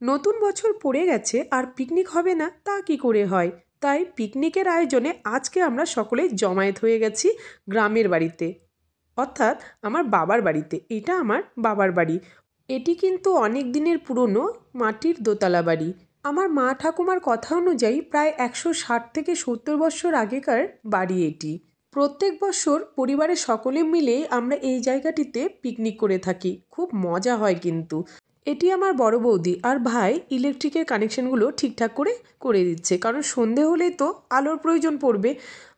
নতুন বছর পড়ে গেছে আর পিকনিক হবে না তা কি করে হয়। তাই পিকনিকের আয়োজনে আজকে আমরা সকলেই জমায়েত হয়ে গেছি গ্রামের বাড়িতে, অর্থাৎ আমার বাবার বাড়িতে। এটা আমার বাবার বাড়ি। এটি কিন্তু অনেক দিনের পুরনো মাটির দোতলা বাড়ি। আমার মা ঠাকুমার কথা অনুযায়ী প্রায় 160 থেকে 70 বছর আগেকার বাড়ি এটি। প্রত্যেক বছর পরিবারের সকলে মিলে আমরা এই জায়গাটিতে পিকনিক করে থাকি। খুব মজা হয় কিন্তু। এটি আমার বড় বৌদি আর ভাই ইলেকট্রিকের কানেকশনগুলো ঠিকঠাক করে দিচ্ছে, কারণ সন্ধে হলেই তো আলোর প্রয়োজন পড়বে।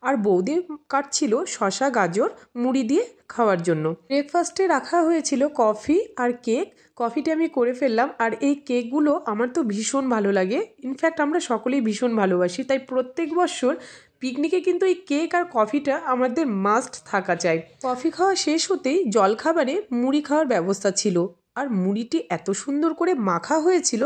আর বৌদি কাটছিল শশা গাজর মুড়ি দিয়ে খাওয়ার জন্য। ব্রেকফাস্টে রাখা হয়েছিল কফি আর কেক। কফিটা আমি করে ফেললাম, আর এই কেকগুলো আমার তো ভীষণ ভালো লাগে। ইনফ্যাক্ট আমরা সকলেই ভীষণ ভালোবাসি, তাই প্রত্যেক বছর পিকনিকে কিন্তু এই কেক আর কফিটা আমাদের মাস্ট থাকা চাই। কফি খাওয়া শেষ হতেই জলখাবারে মুড়ি খাওয়ার ব্যবস্থা ছিল, আর মুড়িটি এত সুন্দর করে মাখা হয়েছিল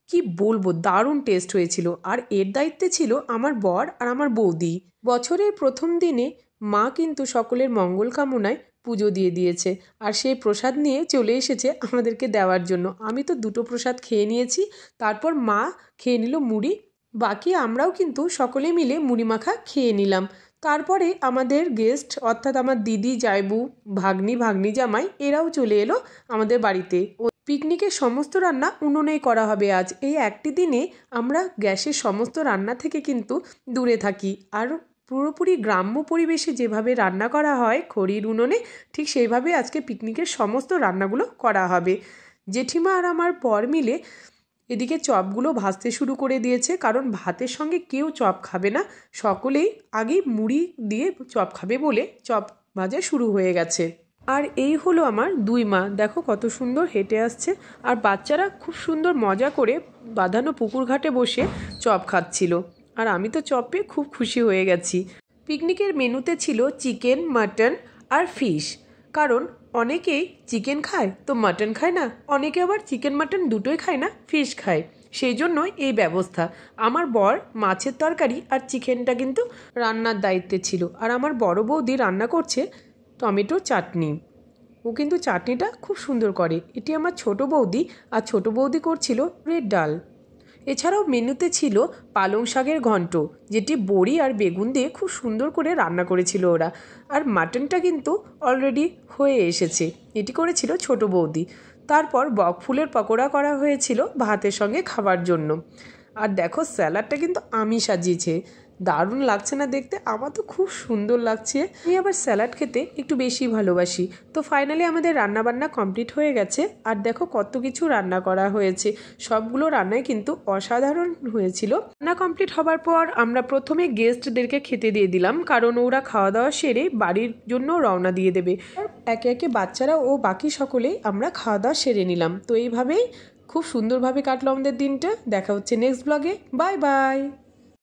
কি বলবো, দারুণ টেস্ট হয়েছিল। আর এর দায়িত্বে ছিল আমার বর আর আমার বৌদি। বছরের প্রথম দিনে মা কিন্তু সকলের মঙ্গল কামনায় পুজো দিয়ে দিয়েছে, আর সেই প্রসাদ নিয়ে চলে এসেছে আমাদেরকে দেওয়ার জন্য। আমি তো দুটো প্রসাদ খেয়ে নিয়েছি, তারপর মা খেয়ে নিল মুড়ি। বাকি আমরাও কিন্তু সকলে মিলে মুড়ি মাখা খেয়ে নিলাম। তারপরে আমাদের গেস্ট অর্থাৎ আমার দিদি, জায়বু, ভাগ্নি জামাই এরাও চলে এলো আমাদের বাড়িতে। পিকনিকের সমস্ত রান্না উনুনেই করা হবে আজ। এই একটি দিনে আমরা গ্যাসের সমস্ত রান্না থেকে কিন্তু দূরে থাকি। আর পুরোপুরি গ্রাম্য পরিবেশে যেভাবে রান্না করা হয় খড়ির উনুনে, ঠিক সেইভাবে আজকে পিকনিকের সমস্ত রান্নাগুলো করা হবে। জেঠিমা আর আমার বর মিলে এদিকে চপগুলো ভাজতে শুরু করে দিয়েছে, কারণ ভাতের সঙ্গে কেউ চপ খাবে না। সকলেই আগেই মুড়ি দিয়ে চপ খাবে বলে চপ ভাজা শুরু হয়ে গেছে। আর এই হলো আমার দুই মা, দেখো কত সুন্দর হেঁটে আসছে। আর বাচ্চারা খুব সুন্দর মজা করে বাঁধানো পুকুর ঘাটে বসে চপ খাচ্ছিল, আর আমি তো চপ পেয়ে খুব খুশি হয়ে গেছি। পিকনিকের মেনুতে ছিল চিকেন, মাটন আর ফিশ। কারণ অনেকেই চিকেন খায় তো মাটন খায় না, অনেকে আবার চিকেন মাটন দুটোই খায় না, ফিশ খায়। সেই জন্যই এই ব্যবস্থা। আমার বর মাছের তরকারি আর চিকেনটা কিন্তু রান্নার দায়িত্বে ছিল, আর আমার বড় বৌদি রান্না করছে টমেটো চাটনি। ও কিন্তু চাটনিটা খুব সুন্দর করে। এটি আমার ছোট বৌদি, আর ছোট বৌদি করছিল রেড ডাল। এছাড়াও মেনুতে ছিল পালং শাকের ঘন্ট, যেটি বড়ি আর বেগুন দিয়ে খুব সুন্দর করে রান্না করেছিল ওরা। আর মাটনটা কিন্তু অলরেডি হয়ে এসেছে, এটি করেছিল ছোট বৌদি। তারপর বকফুলের পকোড়া করা হয়েছিল ভাতের সঙ্গে খাবার জন্য। আর দেখো স্যালাডটা কিন্তু আমি সাজিয়েছে, দারুণ লাগছে না দেখতে? আমার তো খুব সুন্দর লাগছে। আমি আবার স্যালাড খেতে একটু বেশি ভালোবাসি। তো ফাইনালি আমাদের রান্নাবান্না কমপ্লিট হয়ে গেছে। আর দেখো কত কিছু রান্না করা হয়েছে, সবগুলো রান্নাই কিন্তু অসাধারণ হয়েছিল। রান্না কমপ্লিট হবার পর আমরা প্রথমে গেস্টদেরকে খেতে দিয়ে দিলাম, কারণ ওরা খাওয়া দাওয়া সেরে বাড়ির জন্য রওনা দিয়ে দেবে। একে একে বাচ্চারা ও বাকি সকলেই আমরা খাওয়া দাওয়া সেরে নিলাম। তো এইভাবেই খুব সুন্দরভাবে কাটলো আমাদের দিনটা। দেখা হচ্ছে নেক্সট ব্লগে। Bye bye.